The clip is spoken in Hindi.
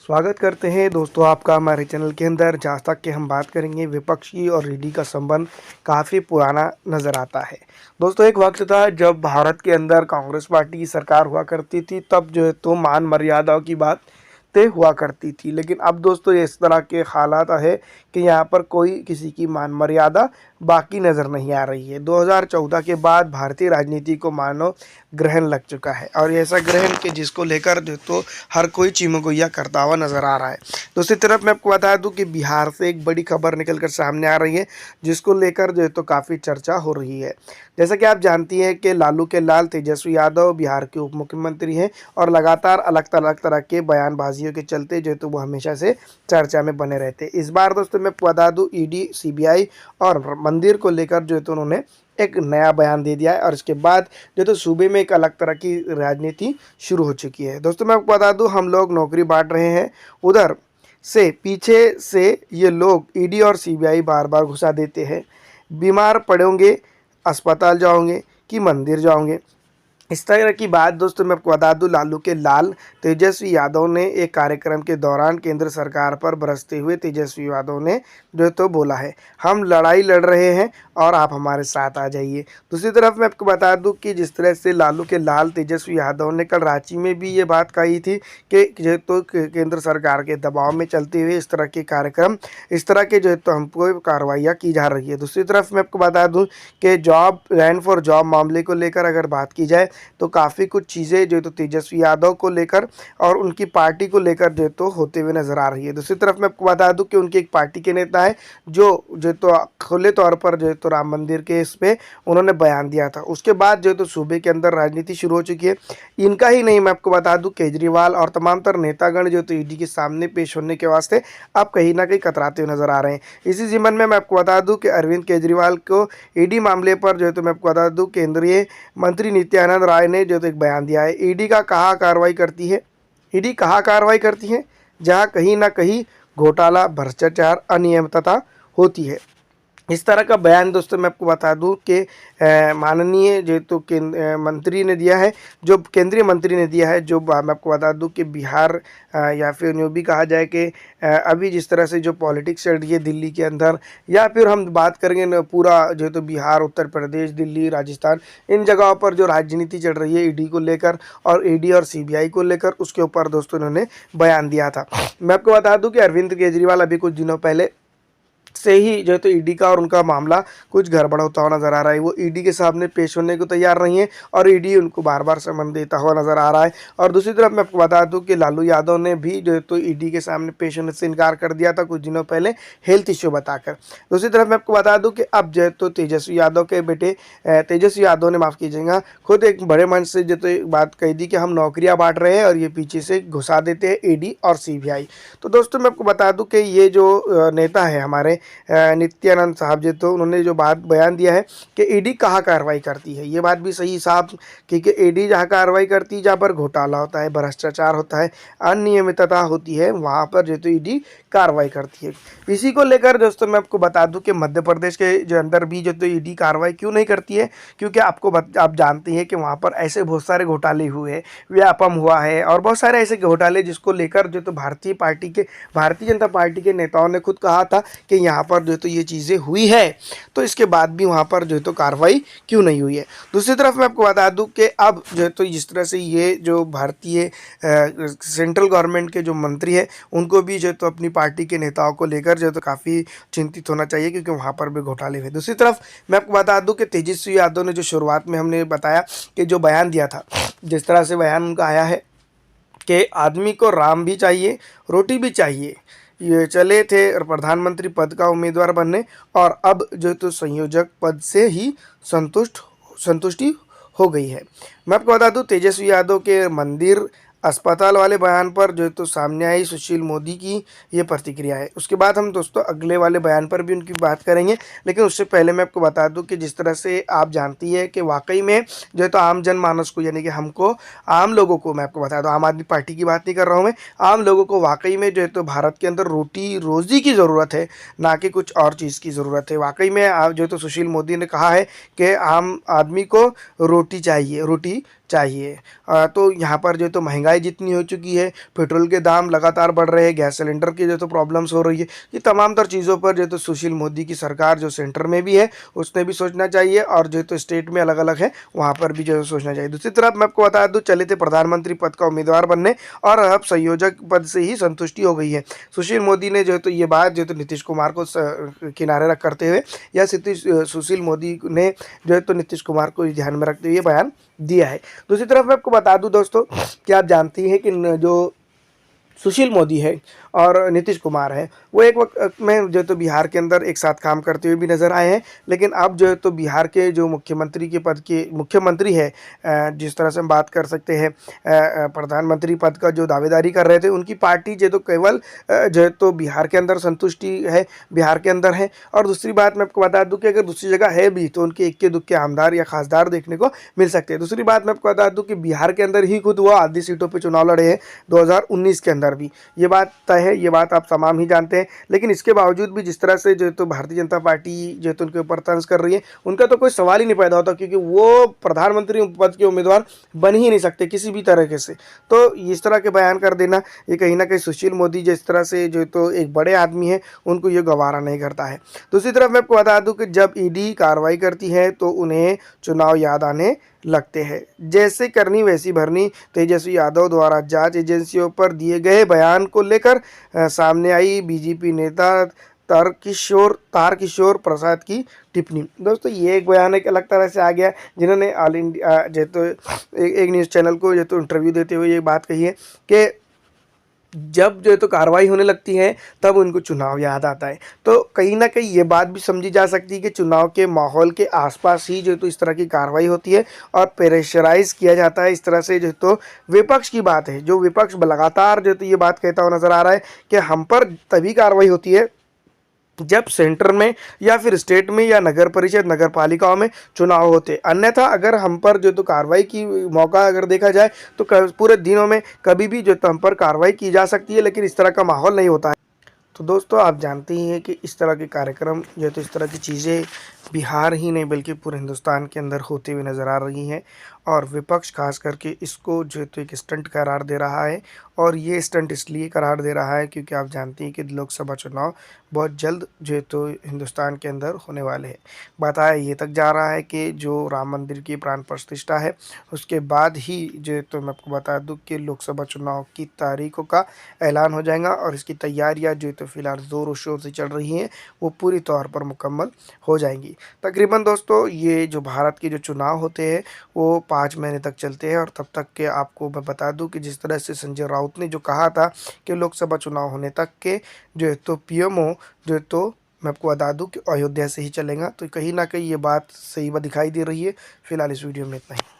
स्वागत करते हैं दोस्तों आपका हमारे चैनल के अंदर, जहाँ तक कि हम बात करेंगे विपक्षी और ईडी का संबंध काफ़ी पुराना नज़र आता है। दोस्तों एक वक्त था जब भारत के अंदर कांग्रेस पार्टी की सरकार हुआ करती थी, तब जो है तो मान मर्यादाओं की बात तय हुआ करती थी। लेकिन अब दोस्तों इस तरह के हालात है कि यहाँ पर कोई किसी की मान मर्यादा बाकी नज़र नहीं आ रही है। 2014 के बाद भारतीय राजनीति को मानो ग्रहण लग चुका है, और ऐसा ग्रहण कि जिसको लेकर जो तो हर कोई चिमगोया करता हुआ नज़र आ रहा है। दूसरी तरफ मैं आपको बता दूं कि बिहार से एक बड़ी खबर निकल कर सामने आ रही है, जिसको लेकर जो है तो काफ़ी चर्चा हो रही है। जैसा कि आप जानती हैं कि लालू के लाल तेजस्वी यादव बिहार के उप मुख्यमंत्री हैं, और लगातार अलग अलग तरह के बयानबाजियों के चलते जो है तो वो हमेशा से चर्चा में बने रहते हैं। इस बार दोस्तों मैं आपको बता दूं, ईडी, सीबीआई और मंदिर को लेकर जो है तो उन्होंने एक नया बयान दे दिया है, और इसके बाद जो तो सूबे में एक अलग तरह की राजनीति शुरू हो चुकी है। दोस्तों मैं आपको बता दूं, हम लोग नौकरी बांट रहे हैं, उधर से पीछे से ये लोग ईडी और सीबीआई बार बार घुसा देते हैं। बीमार पड़ोगे, अस्पताल जाओगे कि मंदिर जाओगे, इस तरह की बात दोस्तों मैं आपको बता दूं, लालू के लाल तेजस्वी यादव ने एक कार्यक्रम के दौरान केंद्र सरकार पर बरसते हुए तेजस्वी यादव ने जो तो बोला है, हम लड़ाई लड़ रहे हैं और आप हमारे साथ आ जाइए। दूसरी तरफ मैं आपको बता दूं कि जिस तरह से लालू के लाल तेजस्वी यादव ने कल रांची में भी ये बात कही थी कि जो तो केंद्र सरकार के दबाव में चलते हुए इस तरह के कार्यक्रम, इस तरह के जो है तो हमको कार्रवाइयाँ की जा रही है। दूसरी तरफ मैं आपको बता दूँ कि जॉब, रैन फॉर जॉब मामले को लेकर अगर बात की जाए तो काफ़ी कुछ चीज़ें जो तो तेजस्वी यादव को लेकर और उनकी पार्टी को लेकर जो तो होते हुए नज़र आ रही है। दूसरी तरफ मैं आपको बता दूं कि उनकी एक पार्टी के नेता है जो तो खुले तौर पर जो तो राम मंदिर के इस पे उन्होंने बयान दिया था। उसके बाद जो तो सूबे के अंदर राजनीति शुरू हो चुकी है। इनका ही नहीं, मैं आपको बता दूँ, केजरीवाल और तमाम तर नेतागण जो तो ईडी के सामने पेश होने के वास्ते अब कहीं ना कहीं कतराते हुए नजर आ रहे हैं। इसी ज़िम्मन में मैं आपको बता दूँ कि अरविंद केजरीवाल को ईडी मामले पर जो है तो मैं आपको बता दूँ, केंद्रीय मंत्री नित्यानंद राय ने जो तो एक बयान दिया है। ईडी का कहाँ कार्रवाई करती है, ईडी कहाँ कार्रवाई करती है जहाँ कहीं ना कहीं घोटाला, भ्रष्टाचार, अनियमितता होती है। इस तरह का बयान दोस्तों मैं आपको बता दूं कि माननीय जो तो मंत्री ने दिया है, जो केंद्रीय मंत्री ने दिया है, जो मैं आपको बता दूं कि बिहार या फिर यूँ भी कहा जाए कि अभी जिस तरह से जो पॉलिटिक्स चल रही है दिल्ली के अंदर, या फिर हम बात करेंगे न पूरा जो तो बिहार, उत्तर प्रदेश, दिल्ली, राजस्थान, इन जगहों पर जो राजनीति चल रही है ईडी को लेकर और ईडी और सीबीआई को लेकर, उसके ऊपर दोस्तों इन्होंने बयान दिया था। मैं आपको बता दूं कि अरविंद केजरीवाल अभी कुछ दिनों पहले से ही जो है तो ईडी का और उनका मामला कुछ गड़बड़ होता हुआ नजर आ रहा है। वो ईडी के सामने पेश होने को तैयार नहीं है, और ईडी उनको बार बार समन देता हुआ नजर आ रहा है। और दूसरी तरफ मैं आपको बता दूं कि लालू यादव ने भी जो है तो ईडी के सामने पेश होने से इनकार कर दिया था कुछ दिनों पहले, हेल्थ इश्यू बताकर। दूसरी तरफ मैं आपको बता दूं कि अब जो है तो तेजस्वी यादव के बेटे तेजस्वी यादव ने, माफ़ कीजिएगा, खुद एक बड़े मंच से जो तो एक बात कही थी कि हम नौकरियां बांट रहे हैं और ये पीछे से घुसा देते हैं ईडी और सीबीआई। तो दोस्तों मैं आपको बता दूं कि ये जो नेता है हमारे नित्यानंद साहब जी, तो उन्होंने जो बात बयान दिया है कि ईडी कहाँ कार्रवाई करती है, ये बात भी सही साफ, क्योंकि ईडी जहाँ कार्रवाई करती है, जहाँ पर घोटाला होता है, भ्रष्टाचार होता है, अनियमितता होती है, वहाँ पर जो तो ईडी कार्रवाई करती है। इसी को लेकर दोस्तों मैं आपको बता दूं कि मध्य प्रदेश के जो अंदर भी जो तो ईडी कार्रवाई क्यों नहीं करती है, क्योंकि आप जानते हैं कि वहाँ पर ऐसे बहुत सारे घोटाले हुए, व्यापम हुआ है, और बहुत सारे ऐसे घोटाले जिसको लेकर जो तो भारतीय जनता पार्टी के नेताओं ने खुद कहा था कि यहाँ पर जो तो ये चीज़ें हुई है, तो इसके बाद भी वहाँ पर जो तो कार्रवाई क्यों नहीं हुई है। दूसरी तरफ मैं आपको बता दूं कि अब जो तो जिस तरह से ये जो भारतीय सेंट्रल गवर्नमेंट के जो मंत्री हैं, उनको भी जो तो अपनी पार्टी के नेताओं को लेकर जो तो काफ़ी चिंतित होना चाहिए, क्योंकि वहाँ पर भी घोटाले हुए। दूसरी तरफ मैं आपको बता दूं कि तेजस्वी यादव ने जो शुरुआत में हमने बताया कि जो बयान दिया था, जिस तरह से बयान उनका आया है कि आदमी को राम भी चाहिए, रोटी भी चाहिए, ये चले थे प्रधानमंत्री पद का उम्मीदवार बनने, और अब जो तो संयोजक पद से ही संतुष्टि हो गई है। मैं आपको बता दूं, तेजस्वी यादव के मंदिर, अस्पताल वाले बयान पर जो तो सामने आई सुशील मोदी की ये प्रतिक्रिया है। उसके बाद हम दोस्तों अगले वाले बयान पर भी उनकी बात करेंगे, लेकिन उससे पहले मैं आपको बता दूं कि जिस तरह से आप जानती है कि वाकई में जो है तो आम जनमानस को, यानी कि हमको, आम लोगों को, मैं आपको बता दूं, आम आदमी पार्टी की बात नहीं कर रहा हूँ मैं, आम लोगों को वाकई में जो है तो भारत के अंदर रोटी रोज़ी की ज़रूरत है, ना कि कुछ और चीज़ की ज़रूरत है। वाकई में आप जो है तो सुशील मोदी ने कहा है कि आम आदमी को रोटी चाहिए, रोटी चाहिए। तो यहाँ पर जो तो महंगाई जितनी हो चुकी है, पेट्रोल के दाम लगातार बढ़ रहे हैं, गैस सिलेंडर की जो तो प्रॉब्लम्स हो रही है, ये तमाम तर चीज़ों पर जो तो सुशील मोदी की सरकार जो सेंटर में भी है उसने भी सोचना चाहिए, और जो तो स्टेट में अलग अलग है वहाँ पर भी जो है सोचना चाहिए। दूसरी तरफ मैं आपको बता दूँ, चले थे प्रधानमंत्री पद का उम्मीदवार बनने और अब संयोजक पद से ही संतुष्टि हो गई है। सुशील मोदी ने जो है तो ये बात जो तो नीतीश कुमार को किनारे रख करते हुए, या सुशील मोदी ने जो है तो नीतीश कुमार को ध्यान में रखते हुए बयान दिया है। दूसरी तरफ मैं आपको बता दूं दोस्तों कि आप जानती हैं कि जो सुशील मोदी है और नीतीश कुमार है, वो एक वक्त में जो तो बिहार के अंदर एक साथ काम करते हुए भी नज़र आए हैं। लेकिन अब जो है तो बिहार के जो मुख्यमंत्री के पद के मुख्यमंत्री है, जिस तरह से हम बात कर सकते हैं, प्रधानमंत्री पद का जो दावेदारी कर रहे थे, उनकी पार्टी जो तो केवल जो है तो बिहार के अंदर संतुष्टि है, बिहार के अंदर है। और दूसरी बात मैं आपको बता दूं कि अगर दूसरी जगह है भी तो उनके इक्के दुक्के आमदार या खासदार देखने को मिल सकते हैं। दूसरी बात मैं आपको बता दूं कि बिहार के अंदर ही खुद वो आधी सीटों पर चुनाव लड़े हैं 2019 के अंदर भी, ये बात तय है, ये बात आप तमाम ही जानते हैं। लेकिन इसके बावजूद भी जिस तरह से जो तो भारतीय जनता पार्टी जो तो उनके ऊपर तंज कर रही है, उनका तो कोई सवाल ही नहीं पैदा होता, क्योंकि वो प्रधानमंत्री पद के उम्मीदवार बन ही नहीं सकते किसी भी तरीके से। तो इस तरह के बयान कर देना, ये कहीं ना कहीं सुशील मोदी जिस तरह से जो तो एक बड़े आदमी है, उनको ये गवारा नहीं करता है। दूसरी तरफ मैं आपको बता दूं कि जब ईडी कार्रवाई करती है तो उन्हें चुनाव याद आने लगते हैं। जैसे करनी वैसी भरनी, तेजस्वी यादव द्वारा जांच एजेंसियों पर दिए गए बयान को लेकर सामने आई बीजेपी नेता तारकिशोर प्रसाद की टिप्पणी। दोस्तों ये एक बयान एक अलग तरह से आ गया, जिन्होंने ऑल इंडिया जो तो एक न्यूज़ चैनल को जो तो इंटरव्यू देते हुए ये बात कही है कि जब जो है तो कार्रवाई होने लगती है तब उनको चुनाव याद आता है। तो कहीं ना कहीं ये बात भी समझी जा सकती है कि चुनाव के माहौल के आसपास ही जो है तो इस तरह की कार्रवाई होती है और प्रेशराइज किया जाता है। इस तरह से जो है तो विपक्ष की बात है, जो विपक्ष लगातार जो है तो ये बात कहता हुआ नजर आ रहा है कि हम पर तभी कार्रवाई होती है जब सेंटर में या फिर स्टेट में या नगर परिषद नगर पालिकाओं में चुनाव होते। अन्यथा अगर हम पर जो तो कार्रवाई की मौका अगर देखा जाए तो पूरे दिनों में कभी भी जो तो हम पर कार्रवाई की जा सकती है, लेकिन इस तरह का माहौल नहीं होता है। तो दोस्तों आप जानते ही हैं कि इस तरह के कार्यक्रम जो तो इस तरह की चीज़ें बिहार ही नहीं बल्कि पूरे हिंदुस्तान के अंदर होते हुए नज़र आ रही हैं, और विपक्ष खास करके इसको जो तो एक स्टंट करार दे रहा है। और ये स्टंट इसलिए करार दे रहा है क्योंकि आप जानते हैं कि लोकसभा चुनाव बहुत जल्द जो तो हिंदुस्तान के अंदर होने वाले हैं। बताया ये तक जा रहा है कि जो राम मंदिर की प्राण प्रतिष्ठा है उसके बाद ही जो तो मैं आपको बता दूं कि लोकसभा चुनाव की तारीखों का ऐलान हो जाएगा, और इसकी तैयारियां जो तो फिलहाल ज़ोरों शोर से चल रही हैं वो पूरी तौर पर मुकम्मल हो जाएंगी। तकरीबन दोस्तों ये जो भारत के जो चुनाव होते हैं वो 5 महीने तक चलते हैं, और तब तक के आपको मैं बता दूं कि जिस तरह से संजय राउत ने जो कहा था कि लोकसभा चुनाव होने तक के जो है तो पीएमओ जो है तो मैं आपको बता दूं कि अयोध्या से ही चलेगा। तो कहीं ना कहीं ये बात सही बात दिखाई दे रही है। फिलहाल इस वीडियो में इतना ही।